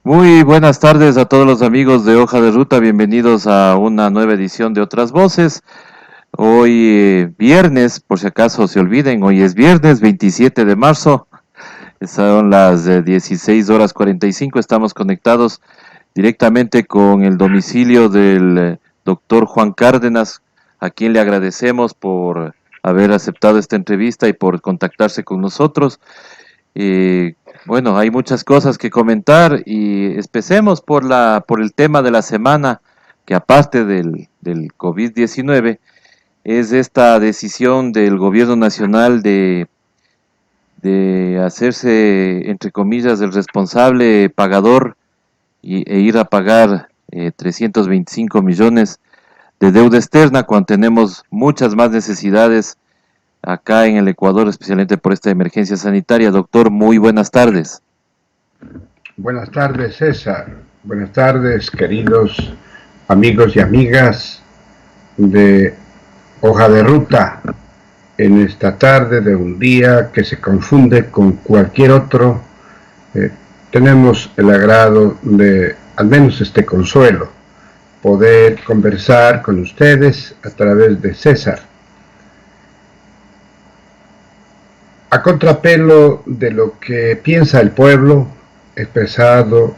Muy buenas tardes a todos los amigos de Hoja de Ruta, bienvenidos a una nueva edición de Otras Voces. Hoy viernes, por si acaso se olviden, hoy es viernes 27 de marzo, son las 16 horas 45, estamos conectados directamente con el domicilio del doctor Juan Cárdenas, a quien le agradecemos por haber aceptado esta entrevista y por contactarse con nosotros. Eh, bueno, hay muchas cosas que comentar y empecemos por el tema de la semana, que aparte del COVID-19, es esta decisión del gobierno nacional de hacerse, entre comillas, el responsable pagador e ir a pagar 325 millones de deuda externa cuando tenemos muchas más necesidades acá en el Ecuador, especialmente por esta emergencia sanitaria. Doctor, muy buenas tardes. Buenas tardes, César. Buenas tardes, queridos amigos y amigas de Hoja de Ruta, en esta tarde de un día que se confunde con cualquier otro. Tenemos el agrado de, al menos este consuelo, poder conversar con ustedes a través de César. A contrapelo de lo que piensa el pueblo, expresado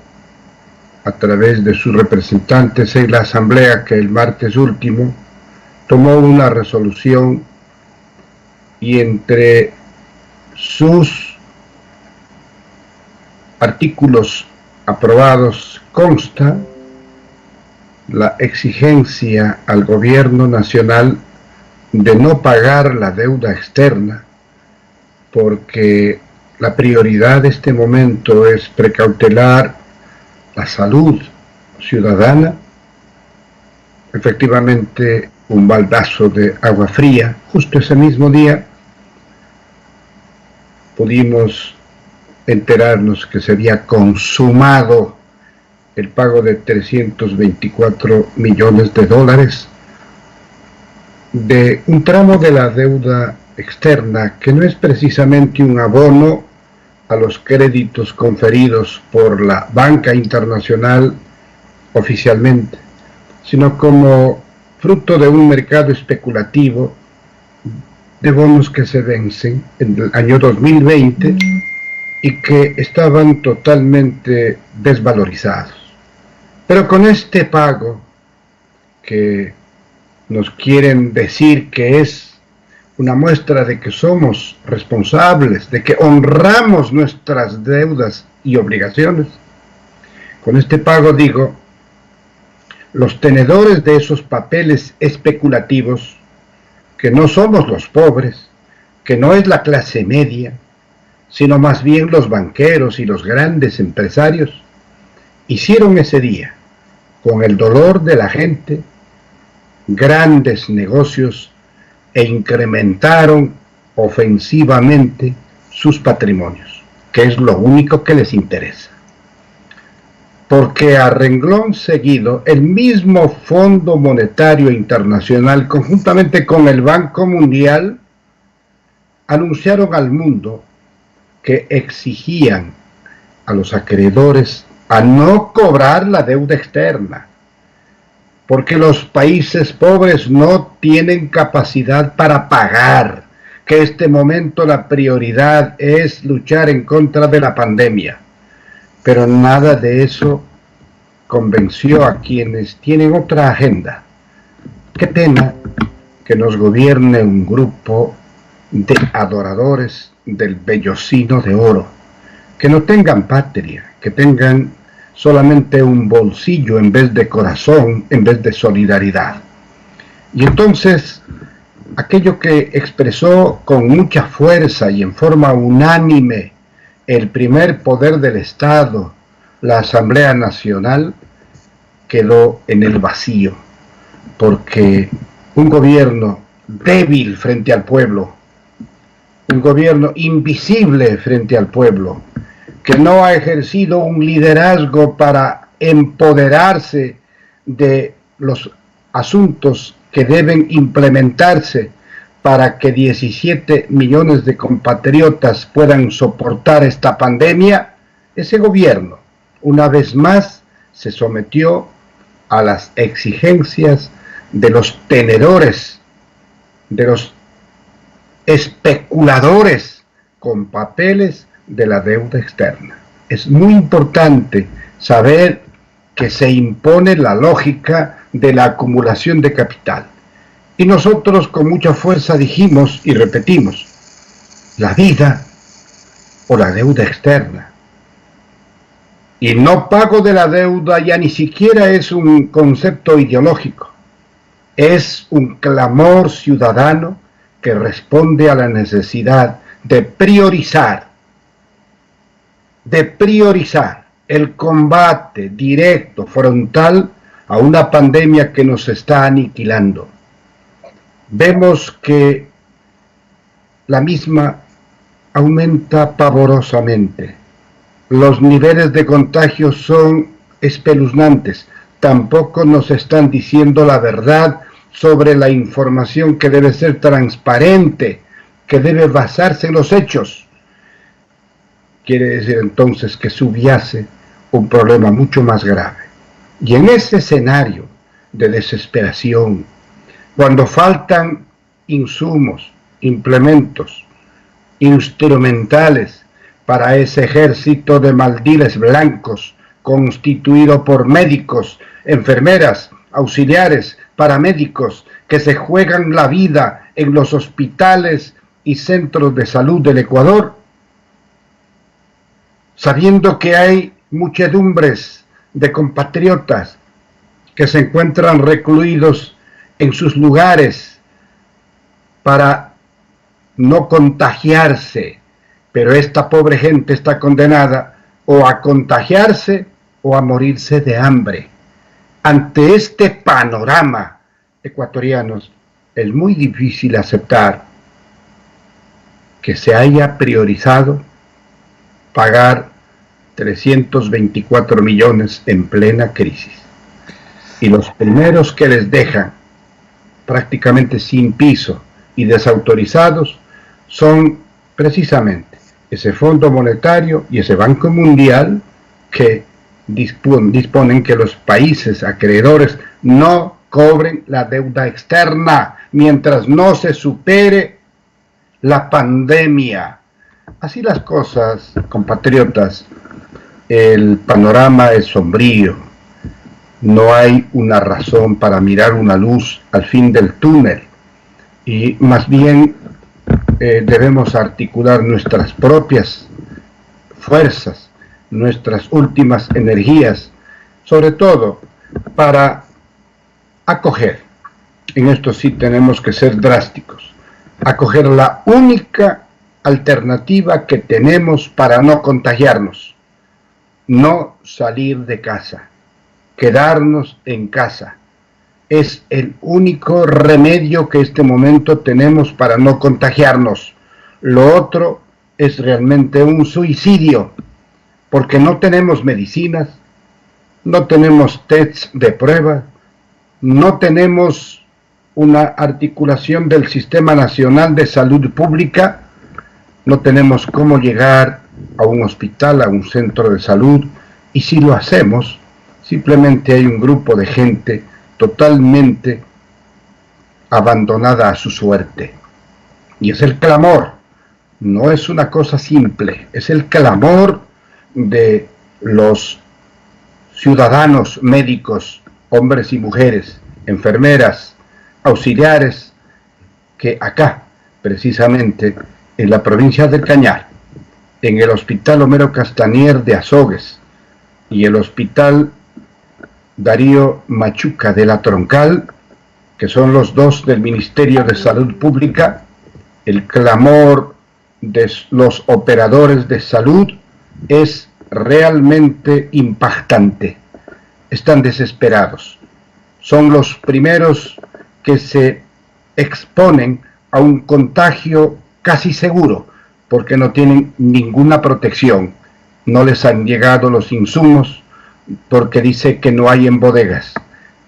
a través de sus representantes en la asamblea que el martes último tomó una resolución, y entre sus artículos aprobados consta la exigencia al gobierno nacional de no pagar la deuda externa, porque la prioridad de este momento es precautelar la salud ciudadana. Efectivamente, un baldazo de agua fría. Justo ese mismo día pudimos enterarnos que se había consumado el pago de 324 millones de dólares de un tramo de la deuda externa que no es precisamente un abono a los créditos conferidos por la banca internacional oficialmente, sino como fruto de un mercado especulativo de bonos que se vencen en el año 2020 y que estaban totalmente desvalorizados. Pero con este pago, que nos quieren decir que es una muestra de que somos responsables, de que honramos nuestras deudas y obligaciones, con este pago, digo, los tenedores de esos papeles especulativos, que no somos los pobres, que no es la clase media, sino más bien los banqueros y los grandes empresarios, hicieron ese día, con el dolor de la gente, grandes negocios e incrementaron ofensivamente sus patrimonios, que es lo único que les interesa. Porque a renglón seguido, el mismo Fondo Monetario Internacional, conjuntamente con el Banco Mundial, anunciaron al mundo que exigían a los acreedores a no cobrar la deuda externa, porque los países pobres no tienen capacidad para pagar, que en este momento la prioridad es luchar en contra de la pandemia. Pero nada de eso convenció a quienes tienen otra agenda. Qué pena que nos gobierne un grupo de adoradores del vellocino de oro, que no tengan patria, que tengan solamente un bolsillo en vez de corazón, en vez de solidaridad. Y entonces, aquello que expresó con mucha fuerza y en forma unánime el primer poder del Estado, la Asamblea Nacional, quedó en el vacío, porque un gobierno débil frente al pueblo, un gobierno invisible frente al pueblo, que no ha ejercido un liderazgo para empoderarse de los asuntos que deben implementarse para que 17 millones de compatriotas puedan soportar esta pandemia, ese gobierno una vez más se sometió a las exigencias de los tenedores, de los especuladores con papeles de la deuda externa. Es muy importante saber que se impone la lógica de la acumulación de capital. Y nosotros con mucha fuerza dijimos y repetimos, la vida o la deuda externa. Y no pago de la deuda ya ni siquiera es un concepto ideológico, es un clamor ciudadano que responde a la necesidad de priorizar el combate directo, frontal, a una pandemia que nos está aniquilando. Vemos que la misma aumenta pavorosamente. Los niveles de contagio son espeluznantes. Tampoco nos están diciendo la verdad sobre la información que debe ser transparente, que debe basarse en los hechos. Quiere decir entonces que subyace un problema mucho más grave. Y en ese escenario de desesperación, cuando faltan insumos, implementos, instrumentales para ese ejército de maldiles blancos constituido por médicos, enfermeras, auxiliares, paramédicos que se juegan la vida en los hospitales y centros de salud del Ecuador, sabiendo que hay muchedumbres de compatriotas que se encuentran recluidos en sus lugares para no contagiarse, pero esta pobre gente está condenada o a contagiarse o a morirse de hambre. Ante este panorama, ecuatorianos, es muy difícil aceptar que se haya priorizado pagar 324 millones en plena crisis. Y los primeros que les dejan prácticamente sin piso y desautorizados son precisamente ese Fondo Monetario y ese Banco Mundial que disponen que los países acreedores no cobren la deuda externa mientras no se supere la pandemia. Así las cosas, compatriotas, el panorama es sombrío. No hay una razón para mirar una luz al fin del túnel. Y más bien debemos articular nuestras propias fuerzas, nuestras últimas energías, sobre todo para acoger, en esto sí tenemos que ser drásticos, acoger la única alternativa que tenemos para no contagiarnos, no salir de casa, quedarnos en casa. Es el único remedio que en este momento tenemos para no contagiarnos. Lo otro es realmente un suicidio, porque no tenemos medicinas, no tenemos tests de prueba, no tenemos una articulación del Sistema Nacional de Salud Pública, no tenemos cómo llegar a un hospital, a un centro de salud, y si lo hacemos, simplemente hay un grupo de gente totalmente abandonada a su suerte. Y es el clamor, no es una cosa simple, es el clamor de los ciudadanos médicos, hombres y mujeres, enfermeras, auxiliares, que acá, precisamente, en la provincia del Cañar, en el Hospital Homero Castañer de Azogues y el Hospital Darío Machuca de la Troncal, que son los dos del Ministerio de Salud Pública, el clamor de los operadores de salud es realmente impactante. Están desesperados. Son los primeros que se exponen a un contagio casi seguro, porque no tienen ninguna protección. No les han llegado los insumos, porque dice que no hay en bodegas.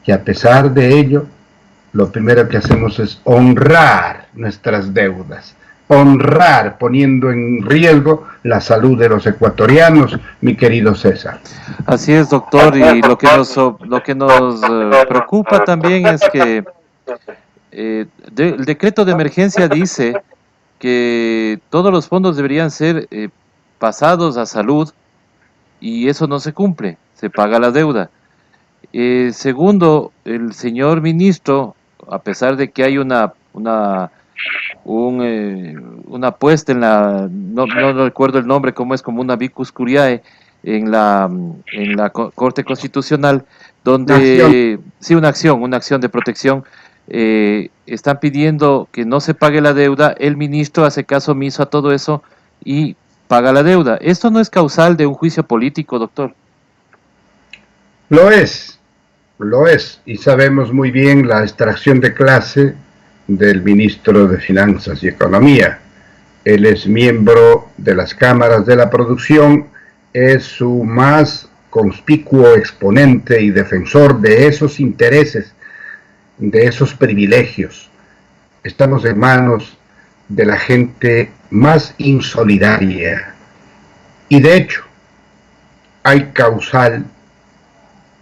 Y a pesar de ello, lo primero que hacemos es honrar nuestras deudas. honrar poniendo en riesgo la salud de los ecuatorianos, mi querido César. Así es, doctor, y lo que nos preocupa también es que el decreto de emergencia dice que todos los fondos deberían ser pasados a salud y eso no se cumple, se paga la deuda. Segundo, el señor ministro, a pesar de que hay una puesta en no recuerdo el nombre, como es como una vicus curiae en la Corte Constitucional, donde sí, una acción de protección, están pidiendo que no se pague la deuda. El ministro hace caso omiso a todo eso y paga la deuda. ¿Esto no es causal de un juicio político, doctor? Lo es, y sabemos muy bien la extracción de clase del ministro de Finanzas y Economía. Él es miembro de las cámaras de la producción, es su más conspicuo exponente y defensor de esos intereses, de esos privilegios. Estamos en manos de la gente más insolidaria. Y de hecho, hay causal,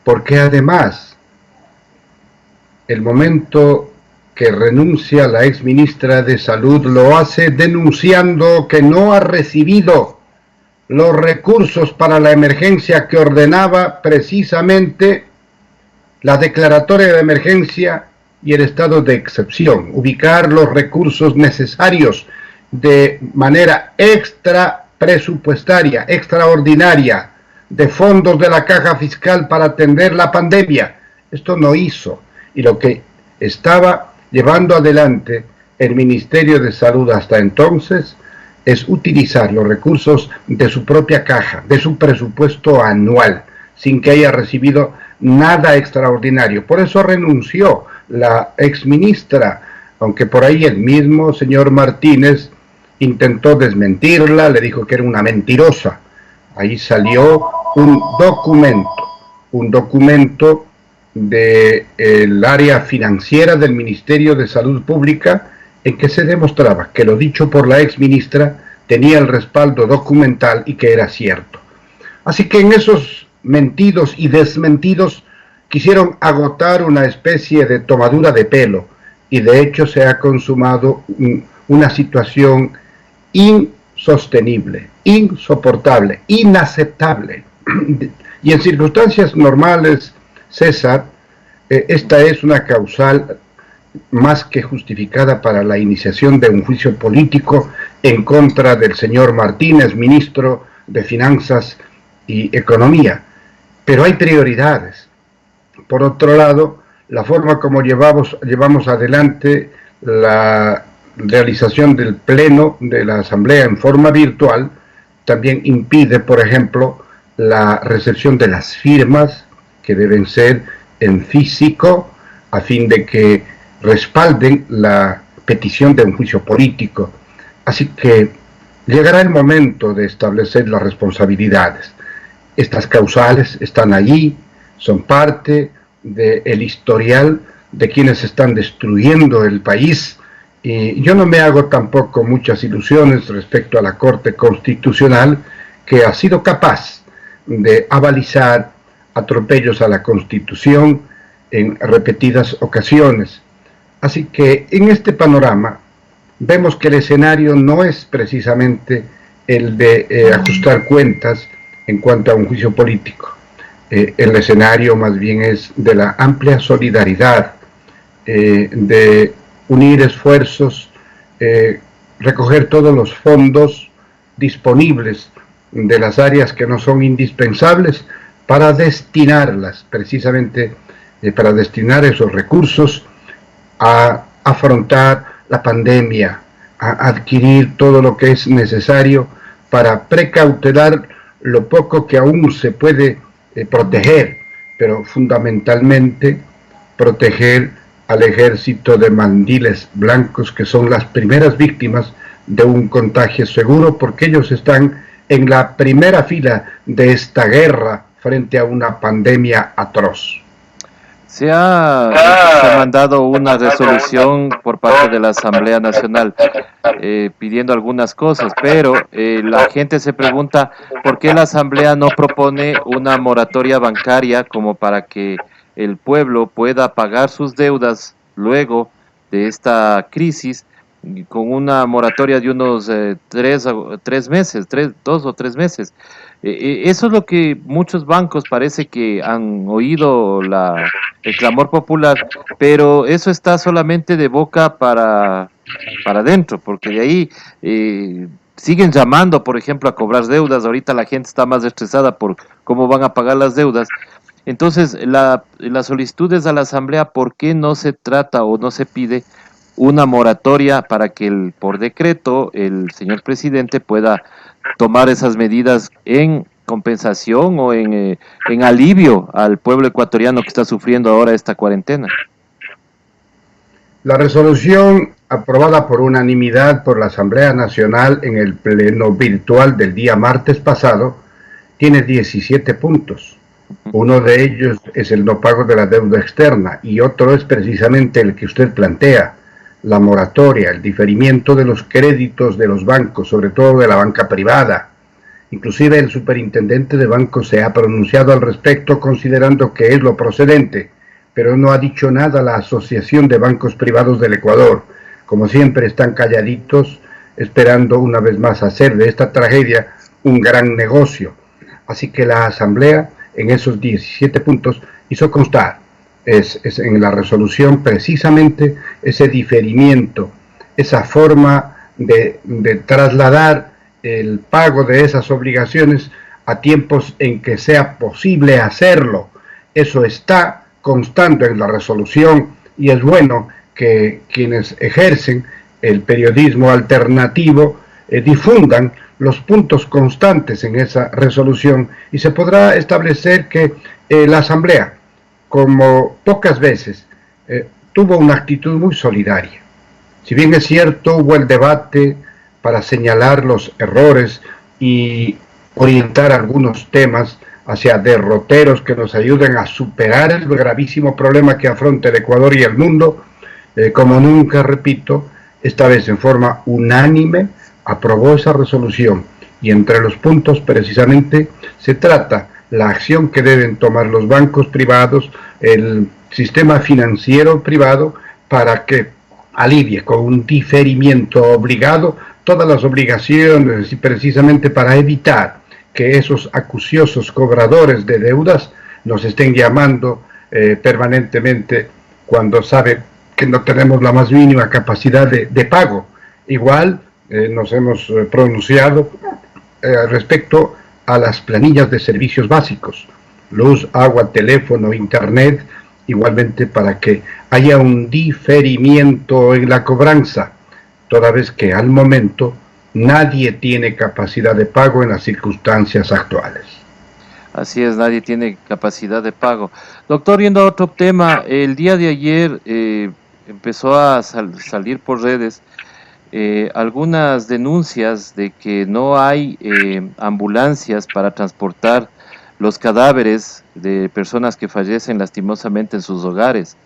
porque además, el momento que renuncia la exministra de Salud lo hace denunciando que no ha recibido los recursos para la emergencia que ordenaba precisamente la declaratoria de emergencia y el estado de excepción, ubicar los recursos necesarios de manera extra presupuestaria, extraordinaria, de fondos de la caja fiscal para atender la pandemia. Esto no hizo, y lo que estaba llevando adelante el Ministerio de Salud hasta entonces es utilizar los recursos de su propia caja, de su presupuesto anual, sin que haya recibido nada extraordinario. Por eso renunció la exministra, aunque por ahí el mismo señor Martínez intentó desmentirla, le dijo que era una mentirosa. Ahí salió un documento del área financiera del Ministerio de Salud Pública, en que se demostraba que lo dicho por la exministra tenía el respaldo documental y que era cierto. Así que en esos mentidos y desmentidos quisieron agotar una especie de tomadura de pelo, y de hecho se ha consumado una situación insostenible, insoportable, inaceptable. Y en circunstancias normales, César, esta es una causal más que justificada para la iniciación de un juicio político en contra del señor Martínez, ministro de Finanzas y Economía. Pero hay prioridades. Por otro lado, la forma como llevamos adelante la realización del pleno de la Asamblea en forma virtual también impide, por ejemplo, la recepción de las firmas, que deben ser en físico, a fin de que respalden la petición de un juicio político. Así que llegará el momento de establecer las responsabilidades. Estas causales están allí, son parte del historial de quienes están destruyendo el país, y yo no me hago tampoco muchas ilusiones respecto a la Corte Constitucional, que ha sido capaz de avalizar atropellos a la Constitución en repetidas ocasiones. Así que en este panorama vemos que el escenario no es precisamente el de ajustar cuentas en cuanto a un juicio político. El escenario más bien es de la amplia solidaridad, de unir esfuerzos, recoger todos los fondos disponibles de las áreas que no son indispensables para destinarlas, precisamente para destinar esos recursos a afrontar la pandemia, a adquirir todo lo que es necesario para precautelar lo poco que aún se puede proteger, pero fundamentalmente proteger al ejército de mandiles blancos, que son las primeras víctimas de un contagio seguro, porque ellos están en la primera fila de esta guerra frente a una pandemia atroz. Se ha mandado una resolución por parte de la Asamblea Nacional pidiendo algunas cosas, pero la gente se pregunta por qué la Asamblea no propone una moratoria bancaria como para que el pueblo pueda pagar sus deudas luego de esta crisis con una moratoria de unos 3 meses, 2 o 3 meses. Eso es lo que muchos bancos parece que han oído el clamor popular, pero eso está solamente de boca para adentro, porque de ahí siguen llamando, por ejemplo, a cobrar deudas. Ahorita la gente está más estresada por cómo van a pagar las deudas. Entonces, las solicitudes a la Asamblea, ¿por qué no se trata o no se pide una moratoria para que por decreto el señor presidente pueda tomar esas medidas en compensación o en alivio al pueblo ecuatoriano que está sufriendo ahora esta cuarentena? La resolución aprobada por unanimidad por la Asamblea Nacional en el pleno virtual del día martes pasado tiene 17 puntos. Uno de ellos es el no pago de la deuda externa y otro es precisamente el que usted plantea, la moratoria, el diferimiento de los créditos de los bancos, sobre todo de la banca privada. Inclusive el superintendente de bancos se ha pronunciado al respecto considerando que es lo procedente, pero no ha dicho nada la Asociación de Bancos Privados del Ecuador. Como siempre están calladitos, esperando una vez más hacer de esta tragedia un gran negocio. Así que la Asamblea en esos 17 puntos hizo constar es en la resolución precisamente ese diferimiento, esa forma de trasladar el pago de esas obligaciones a tiempos en que sea posible hacerlo. Eso está constando en la resolución y es bueno que quienes ejercen el periodismo alternativo difundan los puntos constantes en esa resolución y se podrá establecer que la Asamblea, como pocas veces, tuvo una actitud muy solidaria. Si bien es cierto, hubo el debate para señalar los errores y orientar algunos temas hacia derroteros que nos ayuden a superar el gravísimo problema que afronta el Ecuador y el mundo, como nunca, repito, esta vez en forma unánime aprobó esa resolución y entre los puntos precisamente se trata la acción que deben tomar los bancos privados, el sistema financiero privado para que alivie con un diferimiento obligado todas las obligaciones y precisamente para evitar que esos acuciosos cobradores de deudas nos estén llamando permanentemente cuando sabe que no tenemos la más mínima capacidad de pago. Igual nos hemos pronunciado respecto a las planillas de servicios básicos, luz, agua, teléfono, internet, igualmente para que haya un diferimiento en la cobranza, toda vez que al momento nadie tiene capacidad de pago en las circunstancias actuales. Así es, nadie tiene capacidad de pago. Doctor, yendo a otro tema, el día de ayer empezó a salir por redes algunas denuncias de que no hay ambulancias para transportar los cadáveres de personas que fallecen lastimosamente en sus hogares.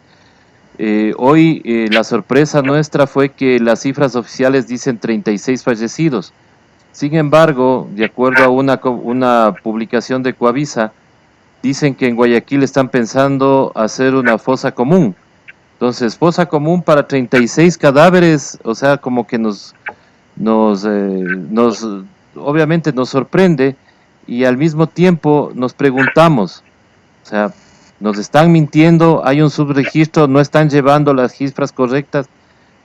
Hoy la sorpresa nuestra fue que las cifras oficiales dicen 36 fallecidos. Sin embargo, de acuerdo a una publicación de Coavisa, dicen que en Guayaquil están pensando hacer una fosa común. Entonces, fosa común para 36 cadáveres, o sea, como que obviamente nos sorprende y al mismo tiempo nos preguntamos, o sea, nos están mintiendo, hay un subregistro, no están llevando las cifras correctas.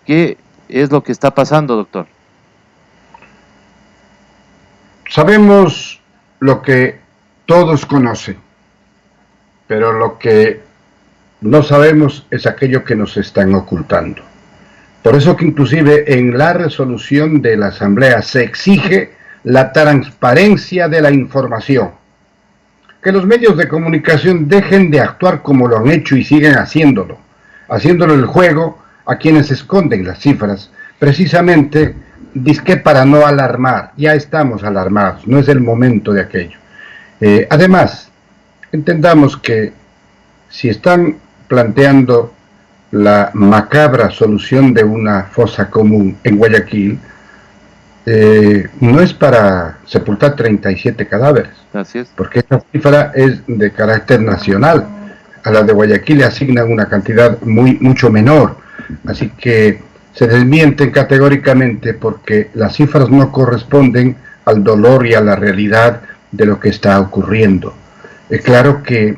¿Qué es lo que está pasando, doctor? Sabemos lo que todos conocen, pero lo que no sabemos es aquello que nos están ocultando. Por eso que inclusive en la resolución de la Asamblea se exige la transparencia de la información. Que los medios de comunicación dejen de actuar como lo han hecho y siguen haciéndolo el juego a quienes esconden las cifras, precisamente dizque para no alarmar. Ya estamos alarmados, no es el momento de aquello. Además, entendamos que si están planteando la macabra solución de una fosa común en Guayaquil, no es para sepultar 37 cadáveres, Así es. porque esa cifra es de carácter nacional. A la de Guayaquil le asignan una cantidad mucho menor, así que se desmienten categóricamente porque las cifras no corresponden al dolor y a la realidad de lo que está ocurriendo. Es claro que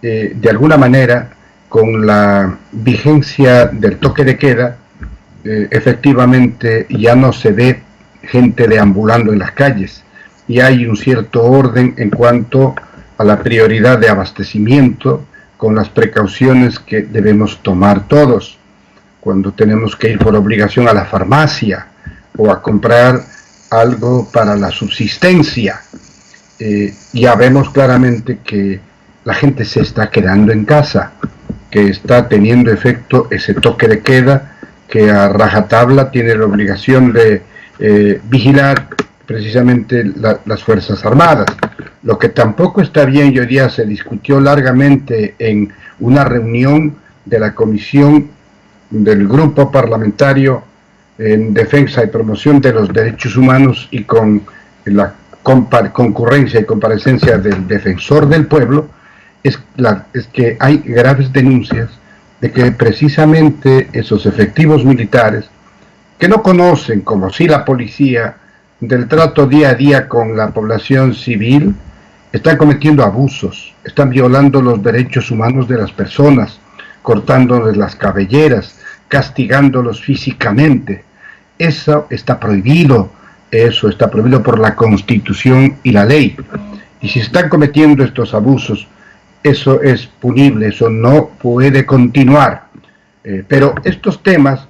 de alguna manera, con la vigencia del toque de queda, efectivamente ya no se ve gente deambulando en las calles y hay un cierto orden en cuanto a la prioridad de abastecimiento, con las precauciones que debemos tomar todos cuando tenemos que ir por obligación a la farmacia o a comprar algo para la subsistencia. Ya vemos claramente que la gente se está quedando en casa, que está teniendo efecto ese toque de queda, que a rajatabla tiene la obligación de vigilar precisamente las Fuerzas Armadas. Lo que tampoco está bien, y hoy día se discutió largamente en una reunión de la Comisión del Grupo Parlamentario en Defensa y Promoción de los Derechos Humanos y con la concurrencia y comparecencia del Defensor del Pueblo, es que hay graves denuncias de que precisamente esos efectivos militares, que no conocen, como sí la policía, del trato día a día con la población civil, están cometiendo abusos, están violando los derechos humanos de las personas, cortándoles las cabelleras, castigándolos físicamente. Eso está prohibido por la Constitución y la ley. Y si están cometiendo estos abusos, eso es punible, eso no puede continuar. Pero estos temas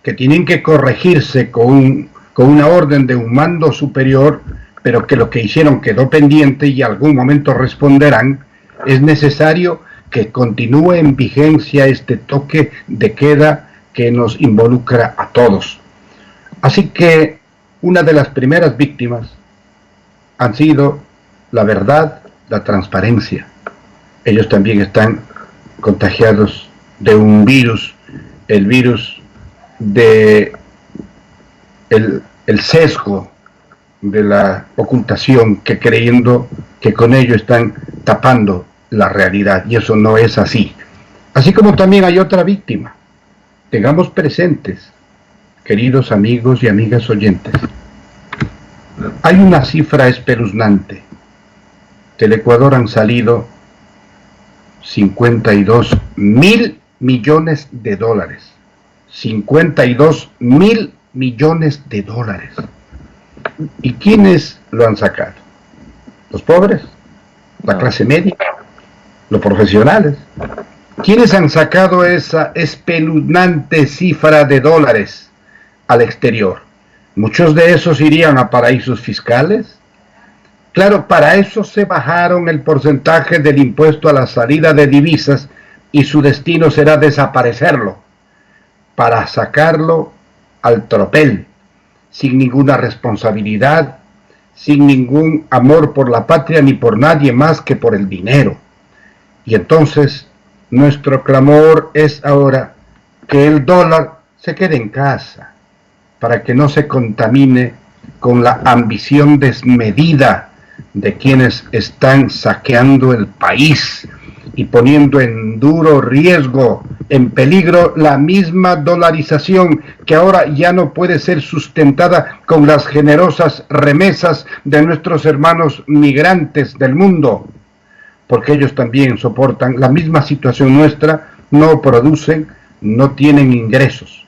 que tienen que corregirse con una orden de un mando superior, pero que lo que hicieron quedó pendiente y algún momento responderán, es necesario que continúe en vigencia este toque de queda que nos involucra a todos. Así que una de las primeras víctimas han sido la verdad, la transparencia. Ellos también están contagiados de un virus, el virus de el sesgo de la ocultación, que creyendo que con ello están tapando la realidad, y eso no es así. Así como también hay otra víctima. Tengamos presentes, queridos amigos y amigas oyentes, hay una cifra espeluznante. Del Ecuador han salido 52.000 millones de dólares. 52.000 millones de dólares. ¿Y quiénes lo han sacado? ¿Los pobres? ¿La clase media? ¿Los profesionales? ¿Quiénes han sacado esa espeluznante cifra de dólares al exterior? ¿Muchos de esos irían a paraísos fiscales? Claro, para eso se bajaron el porcentaje del impuesto a la salida de divisas y su destino será desaparecerlo, para sacarlo al tropel, sin ninguna responsabilidad, sin ningún amor por la patria ni por nadie más que por el dinero. Y entonces nuestro clamor es ahora que el dólar se quede en casa, para que no se contamine con la ambición desmedida de quienes están saqueando el país y poniendo en duro riesgo, en peligro, la misma dolarización que ahora ya no puede ser sustentada con las generosas remesas de nuestros hermanos migrantes del mundo, porque ellos también soportan la misma situación nuestra, no producen, no tienen ingresos.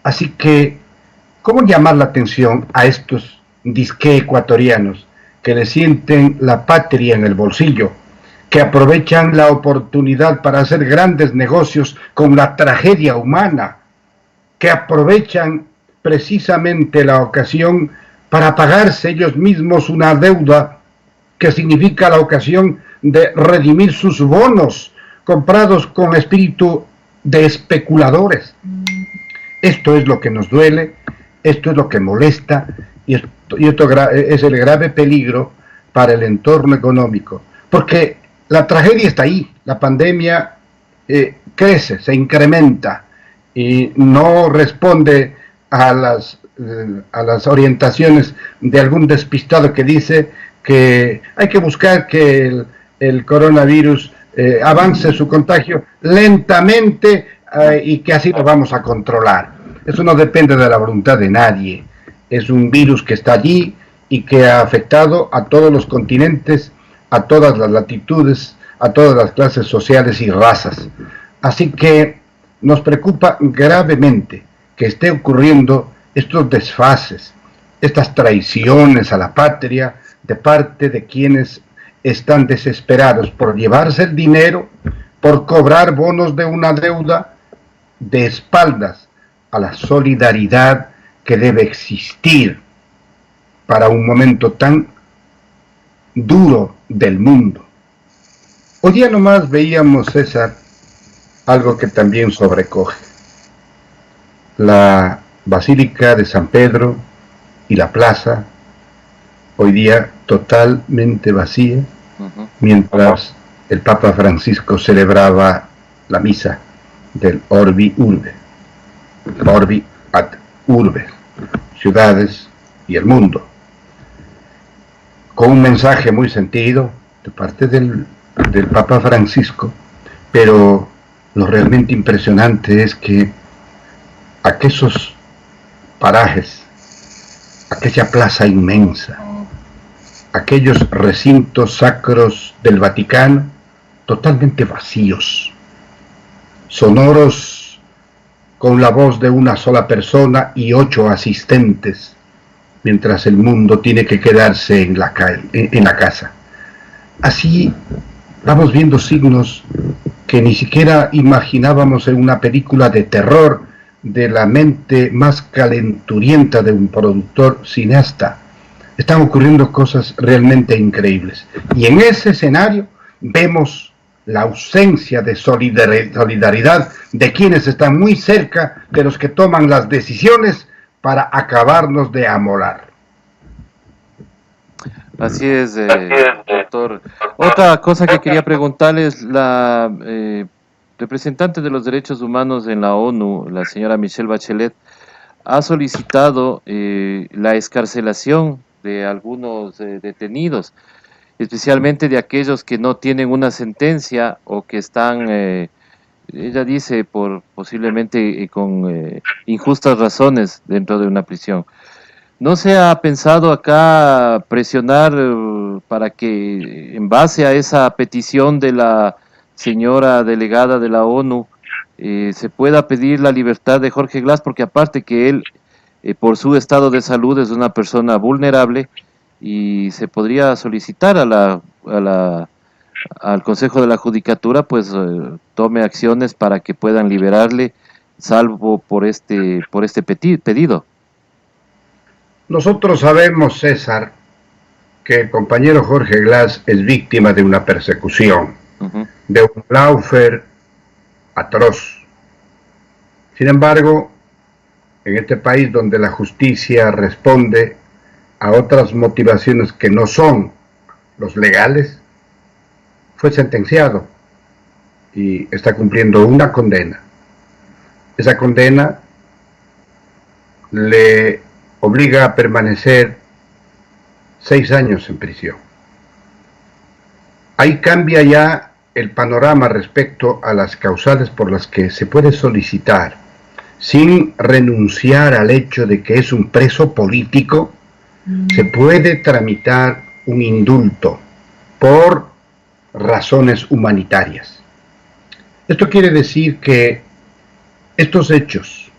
Así que, ¿cómo llamar la atención a estos disque ecuatorianos que le sienten la patria en el bolsillo, que aprovechan la oportunidad para hacer grandes negocios con la tragedia humana, que aprovechan precisamente la ocasión para pagarse ellos mismos una deuda que significa la ocasión de redimir sus bonos comprados con espíritu de especuladores? Esto es lo que nos duele, esto es lo que molesta, y esto es el grave peligro para el entorno económico, porque la tragedia está ahí, la pandemia crece, se incrementa y no responde a las orientaciones de algún despistado que dice que hay que buscar que el coronavirus avance su contagio lentamente y que así lo vamos a controlar. Eso no depende de la voluntad de nadie. Es un virus que está allí y que ha afectado a todos los continentes, a todas las latitudes, a todas las clases sociales y razas. Así que nos preocupa gravemente que esté ocurriendo estos desfases, estas traiciones a la patria de parte de quienes están desesperados por llevarse el dinero, por cobrar bonos de una deuda, de espaldas a la solidaridad que debe existir para un momento tan duro del mundo. Hoy día nomás veíamos, César, algo que también sobrecoge. La Basílica de San Pedro y la plaza, hoy día totalmente vacía, mientras el Papa Francisco celebraba la misa del Orbi Urbe, Orbi ad Urbe, ciudades y el mundo, con un mensaje muy sentido de parte del Papa Francisco, pero lo realmente impresionante es que aquellos parajes, aquella plaza inmensa, aquellos recintos sacros del Vaticano, totalmente vacíos, sonoros con la voz de una sola persona y 8 asistentes, mientras el mundo tiene que quedarse en la casa. Así vamos viendo signos que ni siquiera imaginábamos en una película de terror de la mente más calenturienta de un productor cineasta. Están ocurriendo cosas realmente increíbles. Y en ese escenario vemos la ausencia de solidaridad de quienes están muy cerca de los que toman las decisiones para acabarnos de amolar. Así es, doctor. Otra cosa que quería preguntarles, la representante de los derechos humanos en la ONU, la señora Michelle Bachelet, ha solicitado la excarcelación de algunos detenidos, especialmente de aquellos que no tienen una sentencia o que están, ella dice, posiblemente con injustas razones dentro de una prisión. ¿No se ha pensado acá presionar para que, en base a esa petición de la señora delegada de la ONU, se pueda pedir la libertad de Jorge Glass? Porque aparte que él, por su estado de salud, es una persona vulnerable y se podría solicitar al Consejo de la Judicatura, pues tome acciones para que puedan liberarle, salvo por este pedido. Nosotros sabemos, César, que el compañero Jorge Glass es víctima de una persecución, de un lawfare atroz. Sin embargo, en este país donde la justicia responde a otras motivaciones que no son los legales, fue sentenciado y está cumpliendo una condena. Esa condena le obliga a permanecer 6 años en prisión. Ahí cambia ya el panorama respecto a las causales por las que se puede solicitar, sin renunciar al hecho de que es un preso político, se puede tramitar un indulto por razones humanitarias. Esto quiere decir que estos hechos,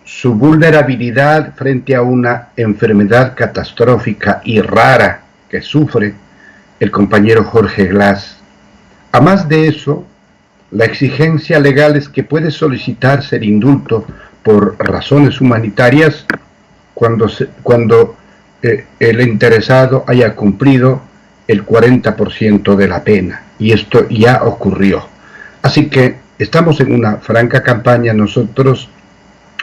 su vulnerabilidad frente a una enfermedad catastrófica y rara que sufre el compañero Jorge Glass. A más de eso, la exigencia legal es que puede solicitarse el indulto por razones humanitarias cuando el interesado haya cumplido el 40% de la pena, y esto ya ocurrió. Así que estamos en una franca campaña nosotros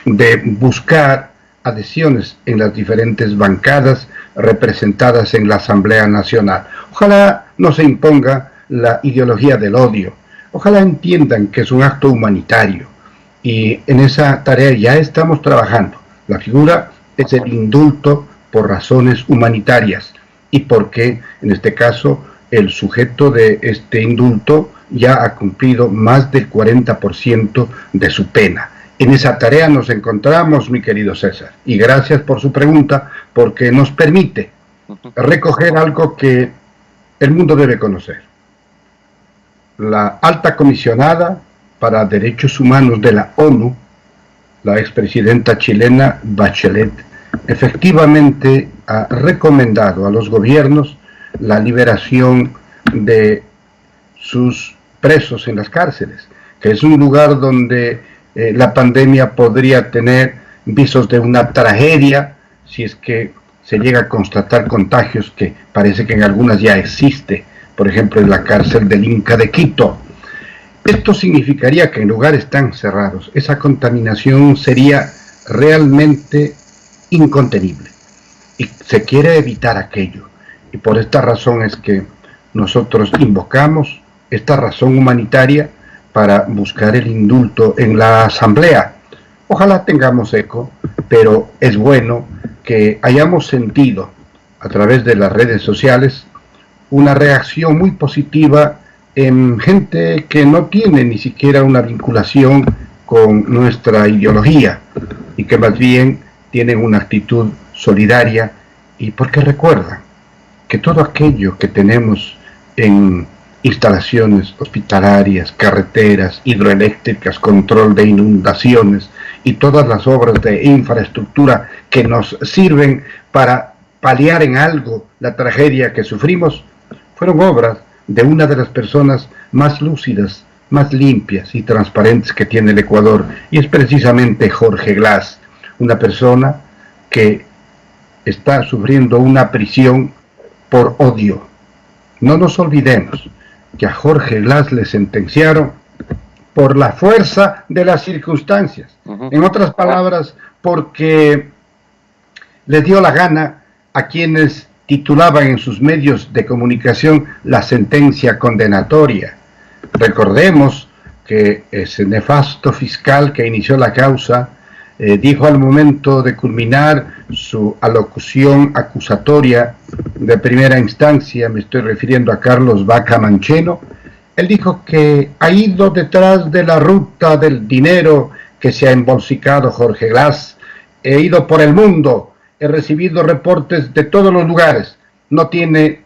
de buscar adhesiones en las diferentes bancadas representadas en la Asamblea Nacional. Ojalá no se imponga la ideología del odio. Ojalá entiendan que es un acto humanitario y en esa tarea ya estamos trabajando. La figura es el indulto por razones humanitarias y porque en este caso el sujeto de este indulto ya ha cumplido más del 40% de su pena. En esa tarea nos encontramos, mi querido César, y gracias por su pregunta, porque nos permite recoger algo que el mundo debe conocer. La alta comisionada para Derechos Humanos de la ONU, la expresidenta chilena Bachelet, efectivamente ha recomendado a los gobiernos la liberación de sus presos en las cárceles, que es un lugar donde la pandemia podría tener visos de una tragedia si es que se llega a constatar contagios, que parece que en algunas ya existe, por ejemplo en la cárcel del Inca de Quito. Esto significaría que en lugares tan cerrados esa contaminación sería realmente incontenible y se quiere evitar aquello, y por esta razón es que nosotros invocamos esta razón humanitaria para buscar el indulto en la asamblea. Ojalá tengamos eco, pero es bueno que hayamos sentido a través de las redes sociales una reacción muy positiva en gente que no tiene ni siquiera una vinculación con nuestra ideología y que más bien tienen una actitud solidaria, y porque recuerdan que todo aquello que tenemos en instalaciones hospitalarias, carreteras, hidroeléctricas, control de inundaciones y todas las obras de infraestructura que nos sirven para paliar en algo la tragedia que sufrimos, fueron obras de una de las personas más lúcidas, más limpias y transparentes que tiene el Ecuador, y es precisamente Jorge Glass, una persona que está sufriendo una prisión por odio. No nos olvidemos que a Jorge Glass le sentenciaron por la fuerza de las circunstancias. En otras palabras, porque les dio la gana a quienes titulaban en sus medios de comunicación la sentencia condenatoria. Recordemos que ese nefasto fiscal que inició la causa dijo al momento de culminar su alocución acusatoria de primera instancia, me estoy refiriendo a Carlos Vaca Mancheno, él dijo que ha ido detrás de la ruta del dinero que se ha embolsicado Jorge Glass, he ido por el mundo, he recibido reportes de todos los lugares, no tiene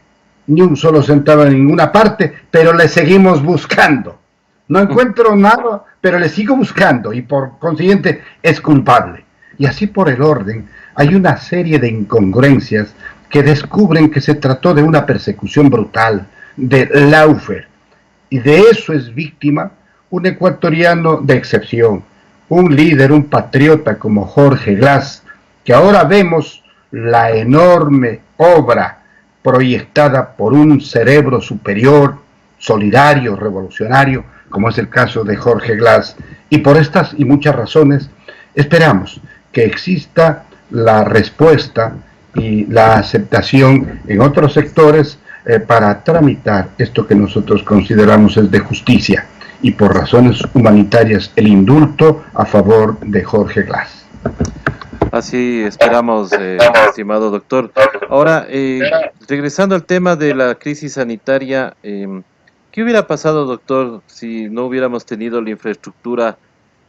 ni un solo centavo en ninguna parte, pero le seguimos buscando. No encuentro nada, pero le sigo buscando y por consiguiente es culpable. Y así por el orden, hay una serie de incongruencias que descubren que se trató de una persecución brutal, de lawfare. Y de eso es víctima un ecuatoriano de excepción, un líder, un patriota como Jorge Glass, que ahora vemos la enorme obra proyectada por un cerebro superior, solidario, revolucionario, como es el caso de Jorge Glass, y por estas y muchas razones esperamos que exista la respuesta y la aceptación en otros sectores para tramitar esto que nosotros consideramos es de justicia, y por razones humanitarias el indulto a favor de Jorge Glass. Así esperamos, estimado doctor. Ahora, regresando al tema de la crisis sanitaria, ¿qué hubiera pasado, doctor, si no hubiéramos tenido la infraestructura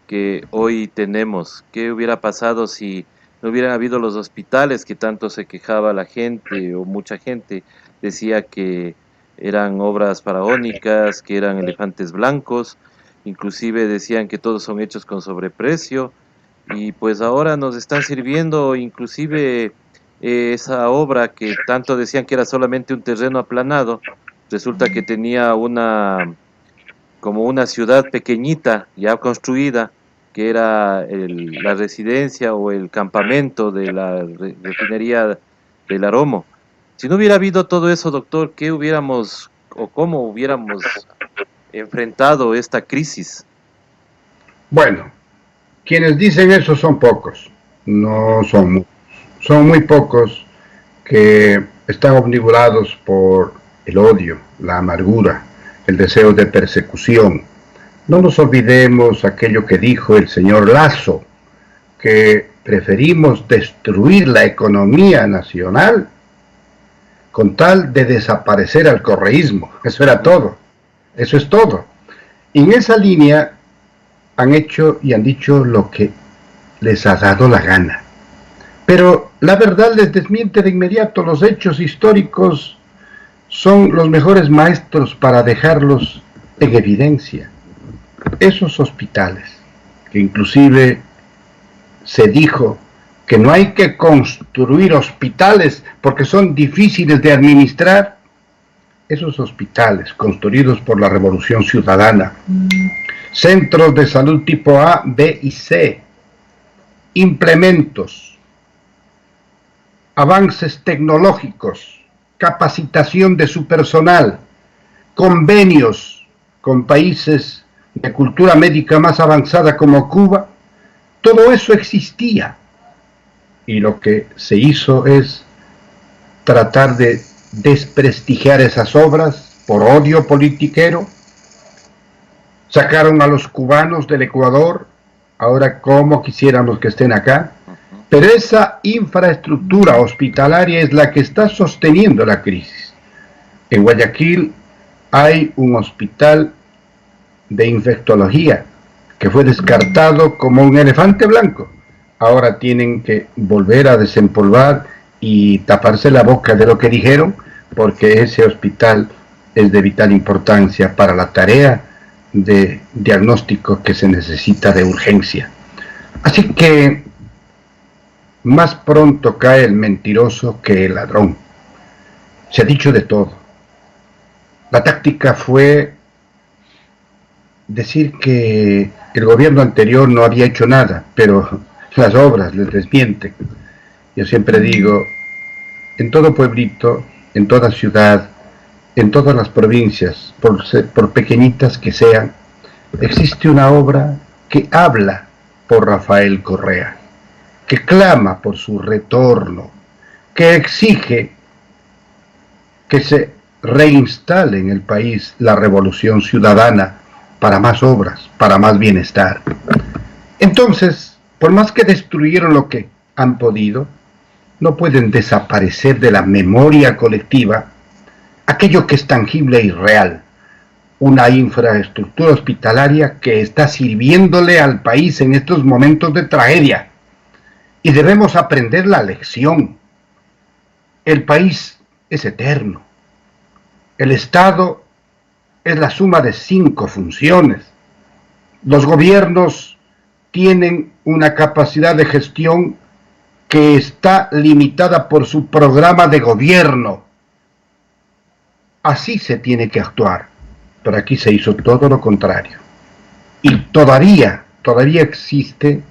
que hoy tenemos? ¿Qué hubiera pasado si no hubieran habido los hospitales que tanto se quejaba la gente, o mucha gente decía que eran obras faraónicas, que eran elefantes blancos, inclusive decían que todos son hechos con sobreprecio? Y pues ahora nos están sirviendo inclusive esa obra que tanto decían que era solamente un terreno aplanado, resulta que tenía como una ciudad pequeñita ya construida, que era la residencia o el campamento de la refinería del Aromo. Si no hubiera habido todo eso, doctor, ¿qué hubiéramos o cómo hubiéramos enfrentado esta crisis? Bueno, quienes dicen eso son pocos, no son muchos. Son muy pocos que están omnibulados por el odio, la amargura, el deseo de persecución, No nos olvidemos aquello que dijo el señor Lasso, que preferimos destruir la economía nacional con tal de desaparecer al correísmo. Eso era todo. Eso es todo. Y en esa línea han hecho y han dicho lo que les ha dado la gana. Pero la verdad les desmiente de inmediato. Los hechos históricos son los mejores maestros para dejarlos en evidencia. Esos hospitales, que inclusive se dijo que no hay que construir hospitales porque son difíciles de administrar, esos hospitales construidos por la Revolución Ciudadana, centros de salud tipo A, B y C, implementos, avances tecnológicos, capacitación de su personal, convenios con países de cultura médica más avanzada como Cuba, todo eso existía. Y lo que se hizo es tratar de desprestigiar esas obras por odio politiquero. Sacaron a los cubanos del Ecuador, ahora como quisiéramos que estén acá, pero esa infraestructura hospitalaria es la que está sosteniendo la crisis. En Guayaquil hay un hospital de infectología que fue descartado como un elefante blanco. Ahora tienen que volver a desempolvar y taparse la boca de lo que dijeron, porque ese hospital es de vital importancia para la tarea de diagnóstico que se necesita de urgencia. Así que más pronto cae el mentiroso que el ladrón. Se ha dicho de todo. La táctica fue decir que el gobierno anterior no había hecho nada, pero las obras les desmienten. Yo siempre digo, en todo pueblito, en toda ciudad, en todas las provincias, por pequeñitas que sean, existe una obra que habla por Rafael Correa, que clama por su retorno, que exige que se reinstale en el país la revolución ciudadana para más obras, para más bienestar. Entonces, por más que destruyeron lo que han podido, no pueden desaparecer de la memoria colectiva aquello que es tangible y real, una infraestructura hospitalaria que está sirviéndole al país en estos momentos de tragedia. Y debemos aprender la lección. El país es eterno. El Estado es la suma de 5 funciones. Los gobiernos tienen una capacidad de gestión que está limitada por su programa de gobierno. Así se tiene que actuar. Pero aquí se hizo todo lo contrario. Y todavía existe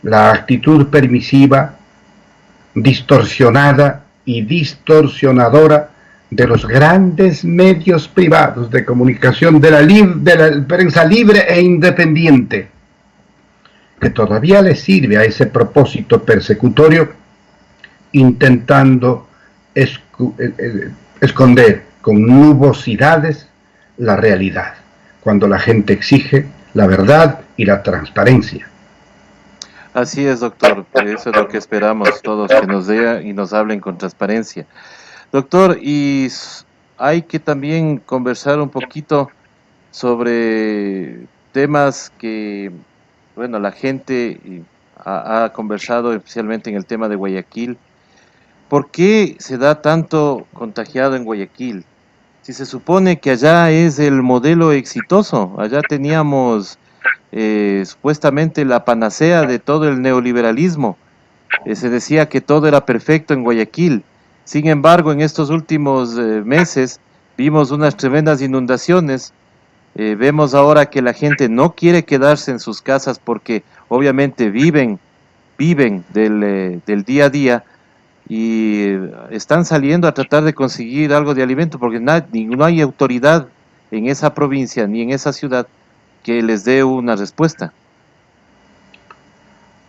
la actitud permisiva, distorsionada y distorsionadora de los grandes medios privados de comunicación, de la prensa libre e independiente, que todavía le sirve a ese propósito persecutorio, intentando esconder con nubosidades la realidad, cuando la gente exige la verdad y la transparencia. Así es, doctor, eso es lo que esperamos todos, que nos dé y nos hablen con transparencia. Doctor, y hay que también conversar un poquito sobre temas que, bueno, la gente ha conversado, especialmente en el tema de Guayaquil. ¿Por qué se da tanto contagiado en Guayaquil? Si se supone que allá es el modelo exitoso, allá teníamos supuestamente la panacea de todo el neoliberalismo. Se decía que todo era perfecto en Guayaquil. Sin embargo, en estos últimos meses vimos unas tremendas inundaciones. Vemos ahora que la gente no quiere quedarse en sus casas porque obviamente viven del día a día y están saliendo a tratar de conseguir algo de alimento porque no hay autoridad en esa provincia ni en esa ciudad que les dé una respuesta.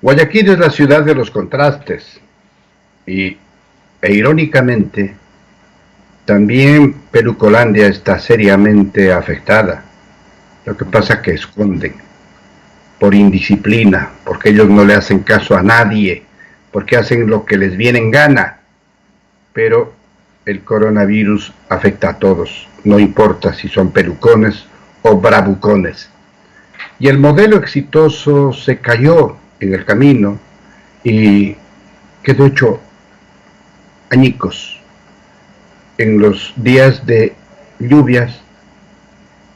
Guayaquil es la ciudad de los contrastes e irónicamente también Perucolandia está seriamente afectada. Lo que pasa es que esconden por indisciplina, porque ellos no le hacen caso a nadie, porque hacen lo que les viene en gana. Pero el coronavirus afecta a todos, no importa si son pelucones o bravucones. Y el modelo exitoso se cayó en el camino y quedó hecho añicos. En los días de lluvias,